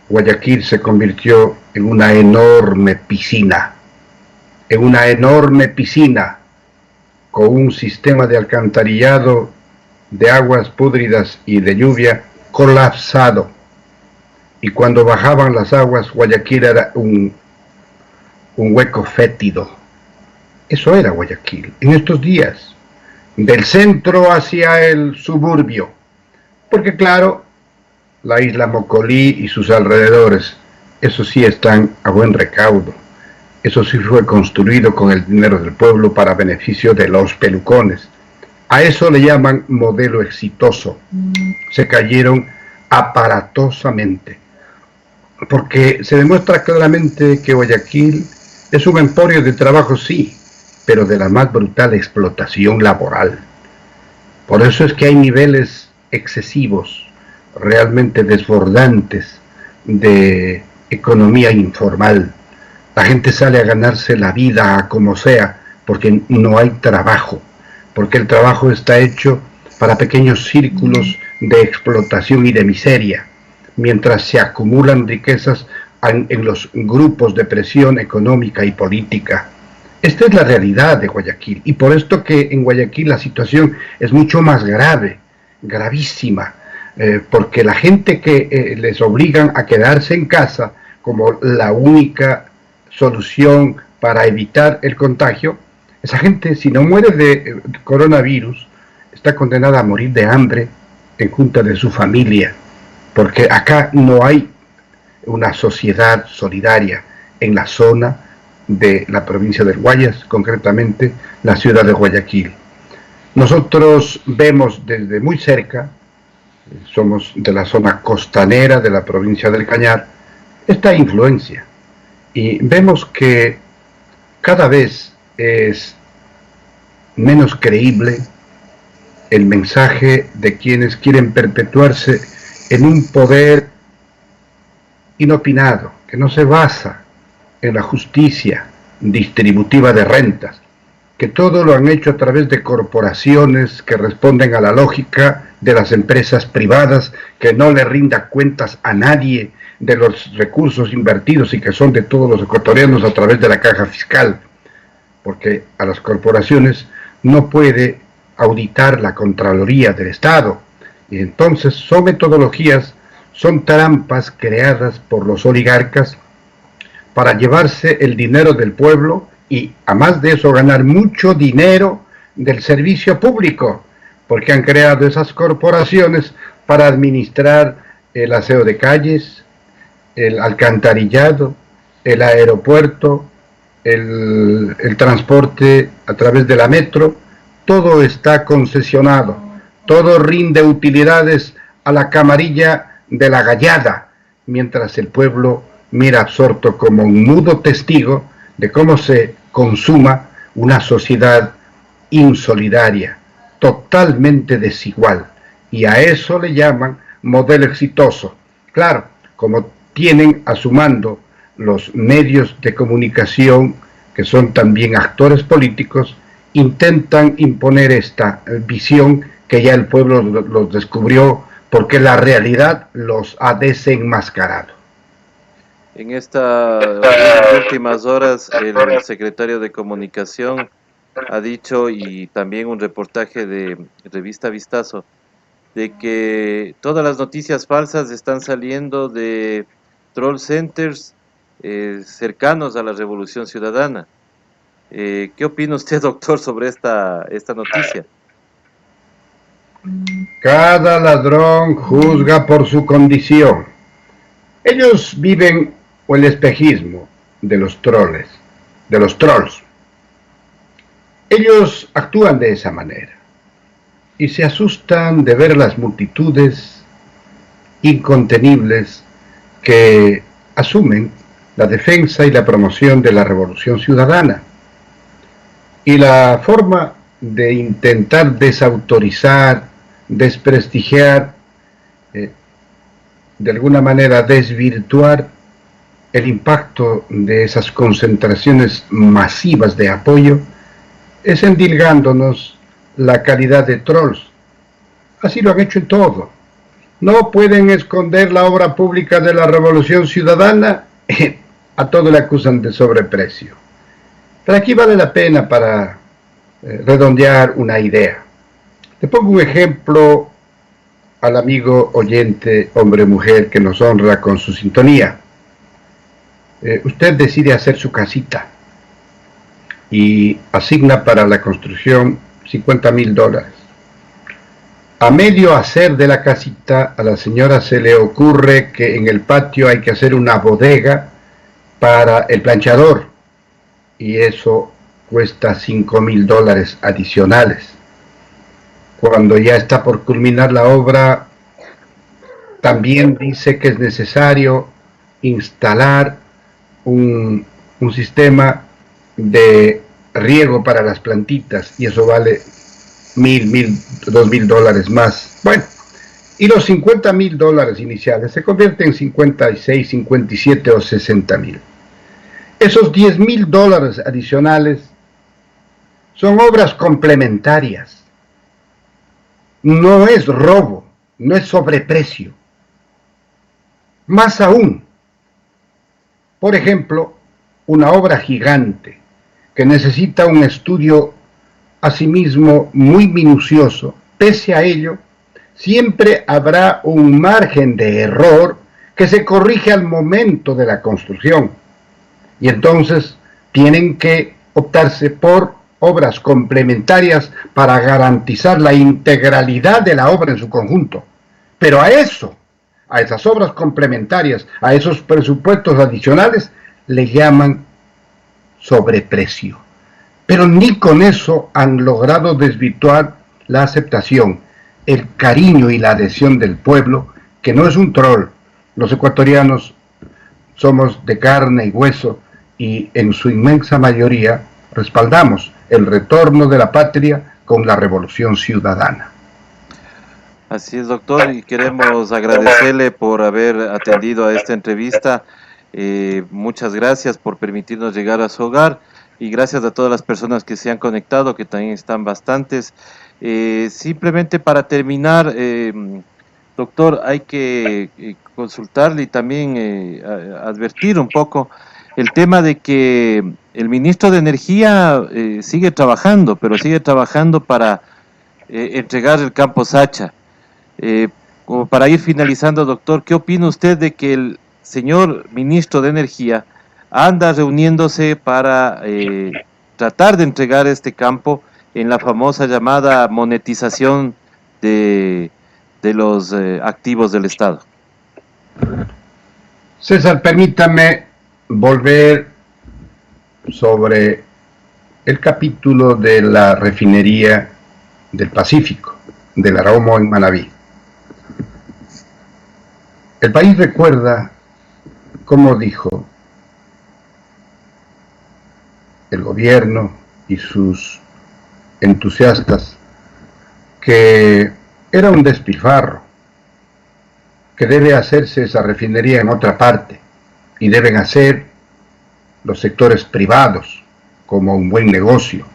Guayaquil se convirtió en una enorme piscina, con un sistema de alcantarillado de aguas púdridas y de lluvia colapsado. Y cuando bajaban las aguas, Guayaquil era un hueco fétido. Eso era Guayaquil en estos días, del centro hacia el suburbio. Porque claro, la isla Mocolí y sus alrededores, eso sí están a buen recaudo. Eso sí fue construido con el dinero del pueblo para beneficio de los pelucones. A eso le llaman modelo exitoso. Se cayeron aparatosamente. Porque se demuestra claramente que Guayaquil es un emporio de trabajo, sí, pero de la más brutal explotación laboral. Por eso es que hay niveles excesivos, realmente desbordantes, de economía informal. La gente sale a ganarse la vida a como sea, porque no hay trabajo, porque el trabajo está hecho para pequeños círculos de explotación y de miseria, mientras se acumulan riquezas en los grupos de presión económica y política. Esta es la realidad de Guayaquil, y por esto que en Guayaquil la situación es mucho más grave, gravísima, porque la gente que les obligan a quedarse en casa como la única solución para evitar el contagio, esa gente, si no muere de coronavirus, está condenada a morir de hambre en junta de su familia, porque acá no hay una sociedad solidaria en la zona de la provincia del Guayas, concretamente la ciudad de Guayaquil. Nosotros vemos desde muy cerca, somos de la zona costanera de la provincia del Cañar, esta influencia, y vemos que cada vez es menos creíble el mensaje de quienes quieren perpetuarse en un poder inopinado, que no se basa en la justicia distributiva de rentas, que todo lo han hecho a través de corporaciones que responden a la lógica de las empresas privadas, que no le rinda cuentas a nadie de los recursos invertidos y que son de todos los ecuatorianos a través de la caja fiscal, porque a las corporaciones no puede auditar la Contraloría del Estado, y entonces son metodologías, son trampas creadas por los oligarcas para llevarse el dinero del pueblo y, además de eso, ganar mucho dinero del servicio público, porque han creado esas corporaciones para administrar el aseo de calles, el alcantarillado, el aeropuerto, el transporte a través de la metro. Todo está concesionado, todo rinde utilidades a la camarilla de la gallada, mientras el pueblo mira absorto como un mudo testigo de cómo se consuma una sociedad insolidaria, totalmente desigual, y a eso le llaman modelo exitoso. Claro, como tienen a su mando los medios de comunicación, que son también actores políticos, intentan imponer esta visión que ya el pueblo los descubrió, porque la realidad los ha desenmascarado. En estas últimas horas, el secretario de Comunicación ha dicho, y también un reportaje de revista Vistazo, de que todas las noticias falsas están saliendo de troll centers cercanos a la Revolución Ciudadana. ¿Qué opina usted, doctor, sobre esta noticia? Cada ladrón juzga por su condición. Ellos viven el espejismo de los troles, de los trolls. Ellos actúan de esa manera y se asustan de ver las multitudes incontenibles que asumen la defensa y la promoción de la revolución ciudadana. Y la forma de intentar desautorizar, desprestigiar, de alguna manera desvirtuar el impacto de esas concentraciones masivas de apoyo es endilgándonos la calidad de trolls. Así lo han hecho en todo. No pueden esconder la obra pública de la Revolución Ciudadana, a todo le acusan de sobreprecio. Pero aquí vale la pena para redondear una idea. Le pongo un ejemplo al amigo oyente, hombre o mujer, que nos honra con su sintonía. Usted decide hacer su casita y asigna para la construcción $50,000. A medio hacer de la casita, a la señora se le ocurre que en el patio hay que hacer una bodega para el planchador, y eso cuesta $5,000 adicionales. Cuando ya está por culminar la obra, también dice que es necesario instalar un sistema de riego para las plantitas, y eso vale $2,000 más. Bueno, y los $50,000 iniciales se convierten en 56, 57 o 60,000. Esos $10,000 adicionales son obras complementarias. No es robo, no es sobreprecio. Más aún, por ejemplo, una obra gigante que necesita un estudio asimismo muy minucioso, pese a ello, siempre habrá un margen de error que se corrige al momento de la construcción. Y entonces tienen que optarse por obras complementarias para garantizar la integralidad de la obra en su conjunto. Pero a esas obras complementarias, a esos presupuestos adicionales, le llaman sobreprecio. Pero ni con eso han logrado desvirtuar la aceptación, el cariño y la adhesión del pueblo, que no es un troll. Los ecuatorianos somos de carne y hueso y en su inmensa mayoría respaldamos el retorno de la patria con la revolución ciudadana. Así es, doctor, y queremos agradecerle por haber atendido a esta entrevista. Muchas gracias por permitirnos llegar a su hogar y gracias a todas las personas que se han conectado, que también están bastantes. Simplemente para terminar, doctor, hay que consultarle y también advertir un poco el tema de que el ministro de Energía sigue trabajando, pero sigue trabajando para entregar el campo Sacha. Como para ir finalizando, doctor, ¿qué opina usted de que el señor ministro de Energía anda reuniéndose para tratar de entregar este campo en la famosa llamada monetización de los activos del Estado? César, permítame volver sobre el capítulo de la refinería del Pacífico, del Aromo en Manabí. El país recuerda cómo dijo el gobierno y sus entusiastas que era un despilfarro, que debe hacerse esa refinería en otra parte y deben hacer los sectores privados como un buen negocio,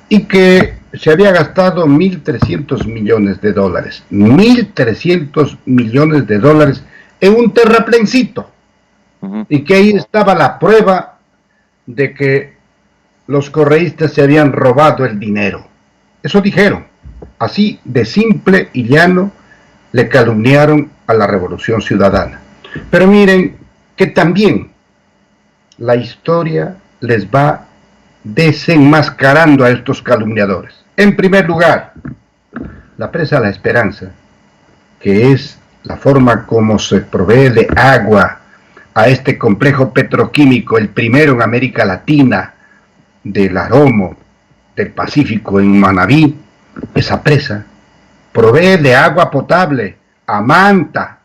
y que se había gastado $1.300 millones, $1.300 millones en un terraplencito, y que ahí estaba la prueba de que los correístas se habían robado el dinero. Eso dijeron, así de simple y llano le calumniaron a la Revolución Ciudadana. Pero miren que también la historia les va desenmascarando a estos calumniadores. En primer lugar, la presa La Esperanza, que es la forma como se provee de agua a este complejo petroquímico, el primero en América Latina, del Aromo, del Pacífico en Manabí. Esa presa provee de agua potable a Manta,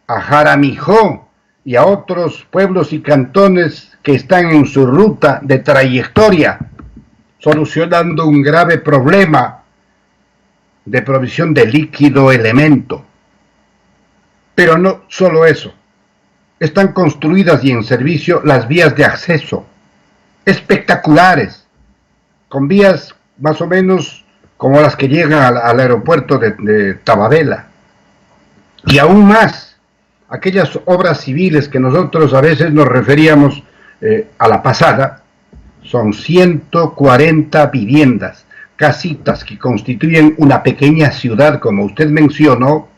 a Jaramijó y a otros pueblos y cantones que están en su ruta de trayectoria, solucionando un grave problema de provisión de líquido elemento. Pero no solo eso, están construidas y en servicio las vías de acceso, espectaculares, con vías más o menos como las que llegan al aeropuerto de Tababela. Y aún más, aquellas obras civiles que nosotros a veces nos referíamos a la pasada, son 140 viviendas, casitas que constituyen una pequeña ciudad, como usted mencionó,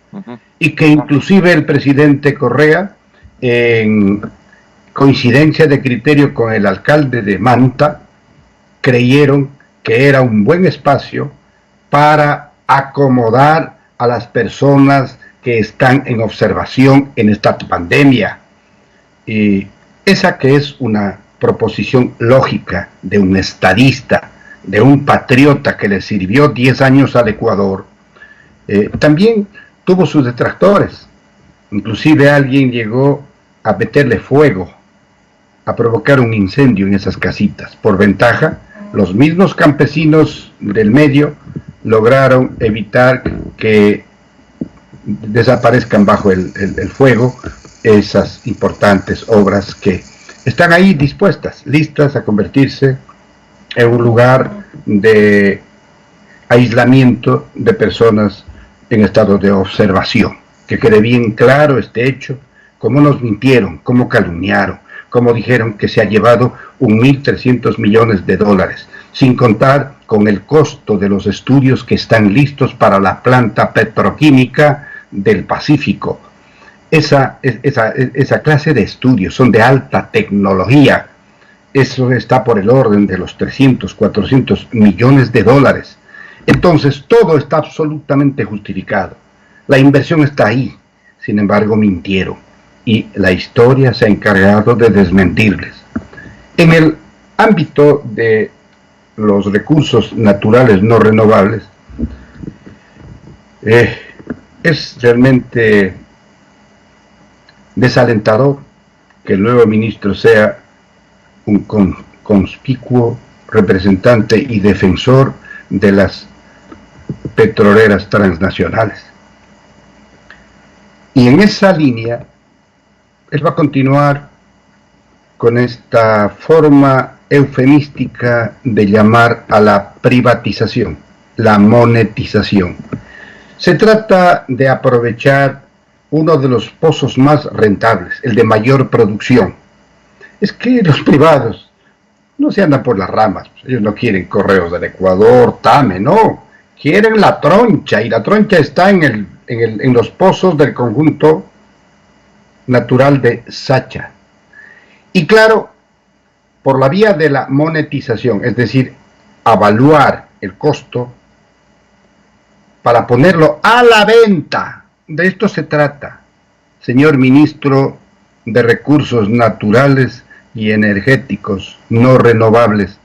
y que inclusive el presidente Correa, en coincidencia de criterio con el alcalde de Manta, creyeron que era un buen espacio para acomodar a las personas que están en observación en esta pandemia. Y esa que es una proposición lógica de un estadista, de un patriota que le sirvió 10 años al Ecuador, también tuvo sus detractores. Inclusive alguien llegó a meterle fuego, a provocar un incendio en esas casitas. Por ventaja, los mismos campesinos del medio lograron evitar que desaparezcan bajo el fuego esas importantes obras que están ahí dispuestas, listas a convertirse en un lugar de aislamiento de personas en estado de observación. Que quede bien claro este hecho, cómo nos mintieron, cómo calumniaron, cómo dijeron que se ha llevado 1.300 millones de dólares, sin contar con el costo de los estudios que están listos para la planta petroquímica del Pacífico. Esa clase de estudios son de alta tecnología. Eso está por el orden de los 300, 400 millones de dólares. Entonces, todo está absolutamente justificado. La inversión está ahí. Sin embargo, mintieron. Y la historia se ha encargado de desmentirles. En el ámbito de los recursos naturales no renovables, es realmente desalentador que el nuevo ministro sea un conspicuo representante y defensor de las petroleras transnacionales. Y en esa línea, él va a continuar con esta forma eufemística de llamar a la privatización, la monetización. Se trata de aprovechar uno de los pozos más rentables, el de mayor producción. Es que los privados no se andan por las ramas, ellos no quieren Correos del Ecuador, TAME, no, quieren la troncha, y la troncha está en los pozos del conjunto natural de Sacha. Y claro, por la vía de la monetización, es decir, evaluar el costo para ponerlo a la venta. De esto se trata, señor ministro de Recursos Naturales y Energéticos no renovables.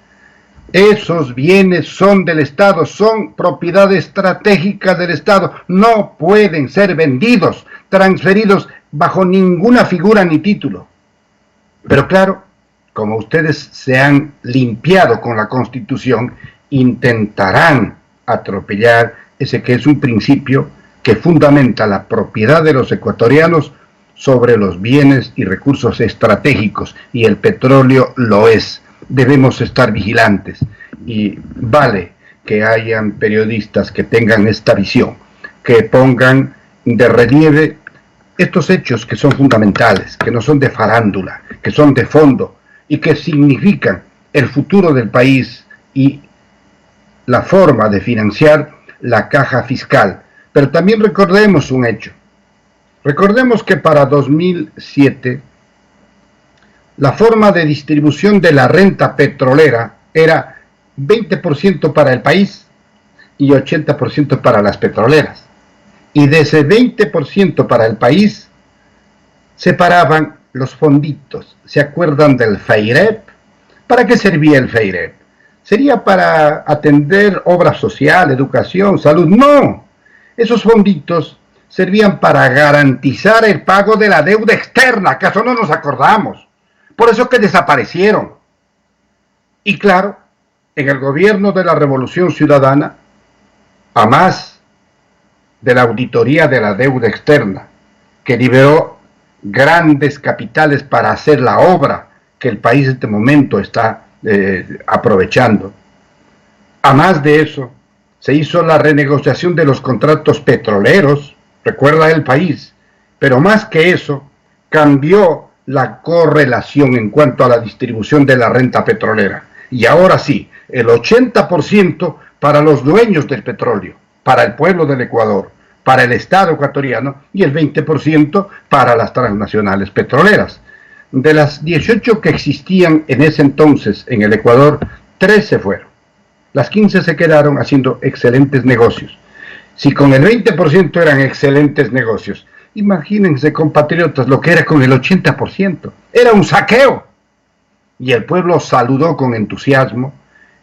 Esos bienes son del Estado, son propiedad estratégica del Estado, no pueden ser vendidos, transferidos bajo ninguna figura ni título. Pero claro, como ustedes se han limpiado con la Constitución, intentarán atropellar ese que es un principio que fundamenta la propiedad de los ecuatorianos sobre los bienes y recursos estratégicos, y el petróleo lo es. Debemos estar vigilantes, y vale que hayan periodistas que tengan esta visión, que pongan de relieve estos hechos que son fundamentales, que no son de farándula, que son de fondo, y que significan el futuro del país y la forma de financiar la caja fiscal. Pero también recordemos un hecho. Recordemos que para 2007 la forma de distribución de la renta petrolera era 20% para el país y 80% para las petroleras. Y de ese 20% para el país separaban los fonditos. ¿Se acuerdan del FEIREP? ¿Para qué servía el FEIREP? ¿Sería para atender obra social, educación, salud? No. Esos fonditos servían para garantizar el pago de la deuda externa. ¿Acaso no nos acordamos? Por eso que desaparecieron. Y claro, en el gobierno de la Revolución Ciudadana, a más de la auditoría de la deuda externa, que liberó grandes capitales para hacer la obra que el país en este momento está aprovechando. A más de eso, se hizo la renegociación de los contratos petroleros, recuerda el país, pero más que eso, cambió la correlación en cuanto a la distribución de la renta petrolera. Y ahora sí, el 80% para los dueños del petróleo, para el pueblo del Ecuador, para el Estado ecuatoriano, y el 20% para las transnacionales petroleras. De las 18 que existían en ese entonces en el Ecuador, 3 se fueron. Las 15 se quedaron haciendo excelentes negocios. Si con el 20% eran excelentes negocios, imagínense, compatriotas, lo que era con el 80%. Era un saqueo. Y el pueblo saludó con entusiasmo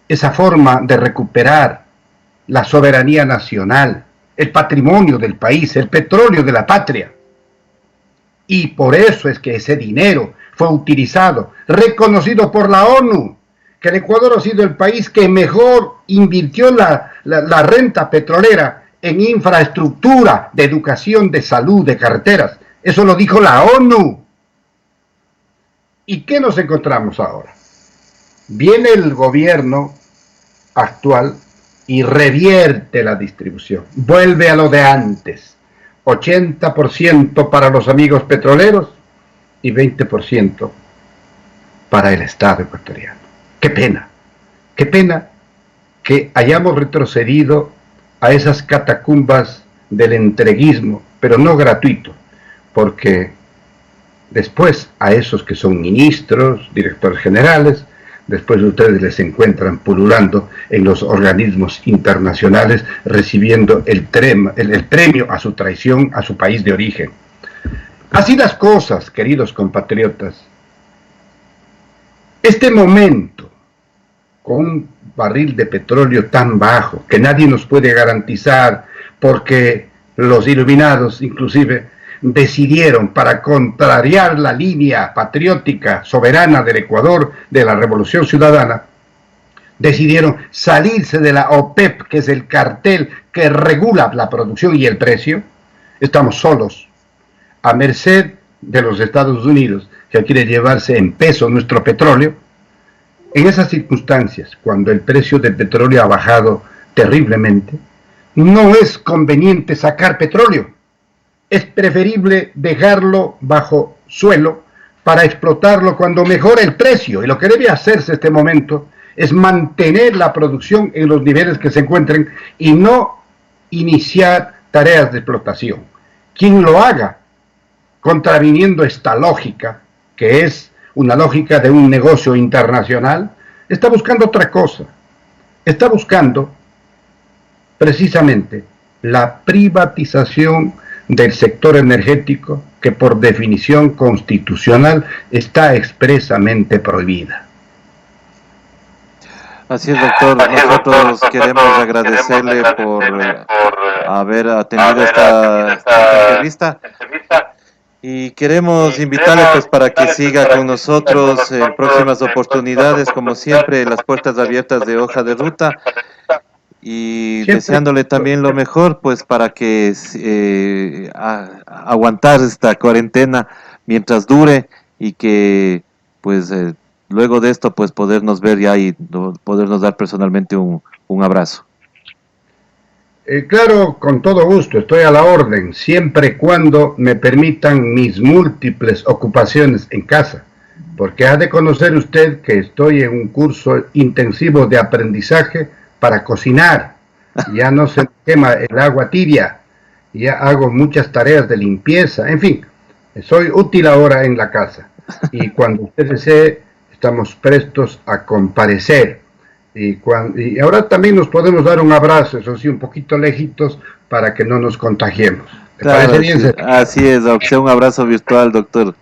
esa forma de recuperar la soberanía nacional, el patrimonio del país, el petróleo de la patria. Y por eso es que ese dinero fue utilizado, reconocido por la ONU, que el Ecuador ha sido el país que mejor invirtió la renta petrolera en infraestructura, de educación, de salud, de carreteras. Eso lo dijo la ONU. ¿Y qué nos encontramos ahora? Viene el gobierno actual y revierte la distribución, vuelve a lo de antes, 80% para los amigos petroleros y 20% para el Estado ecuatoriano. Qué pena que hayamos retrocedido a esas catacumbas del entreguismo, pero no gratuito, porque después a esos que son ministros, directores generales, después ustedes les encuentran pululando en los organismos internacionales, recibiendo el premio a su traición a su país de origen. Así las cosas, queridos compatriotas. Este momento, con un barril de petróleo tan bajo, que nadie nos puede garantizar, porque los iluminados inclusive decidieron, para contrariar la línea patriótica soberana del Ecuador, de la Revolución Ciudadana, decidieron salirse de la OPEP, que es el cartel que regula la producción y el precio. Estamos solos, a merced de los Estados Unidos, que quiere llevarse en peso nuestro petróleo. En esas circunstancias, cuando el precio del petróleo ha bajado terriblemente, no es conveniente sacar petróleo. Es preferible dejarlo bajo suelo para explotarlo cuando mejore el precio. Y lo que debe hacerse en este momento es mantener la producción en los niveles que se encuentren y no iniciar tareas de explotación. Quien lo haga, contraviniendo esta lógica, que es una lógica de un negocio internacional, está buscando otra cosa. Está buscando precisamente la privatización del sector energético, que por definición constitucional está expresamente prohibida. Así es, doctor. Nosotros queremos agradecerle por haber atendido esta entrevista. Y queremos invitarle pues para que siga con nosotros en próximas oportunidades, como siempre, las puertas abiertas de Hoja de Ruta, y siempre deseándole también lo mejor pues para que aguantar esta cuarentena mientras dure, y que pues luego de esto pues podernos ver ya y podernos dar personalmente un abrazo. Claro, con todo gusto, estoy a la orden, siempre y cuando me permitan mis múltiples ocupaciones en casa, porque ha de conocer usted que estoy en un curso intensivo de aprendizaje para cocinar. Ya no se quema el agua tibia, ya hago muchas tareas de limpieza, en fin, soy útil ahora en la casa. Y cuando usted desee, estamos prestos a comparecer. Y ahora también nos podemos dar un abrazo, eso sí, un poquito lejitos, para que no nos contagiemos. ¿Te parece bien, sí, así es, aunque sea un abrazo virtual, doctor.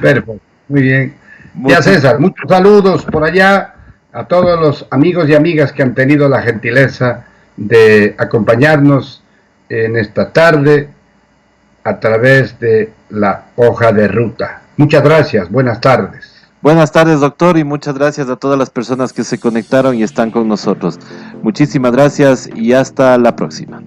Perfecto, muy bien. Ya, César, muchos saludos por allá a todos los amigos y amigas que han tenido la gentileza de acompañarnos en esta tarde a través de la hoja de ruta. Muchas gracias, buenas tardes. Buenas tardes, doctor, y muchas gracias a todas las personas que se conectaron y están con nosotros. Muchísimas gracias y hasta la próxima.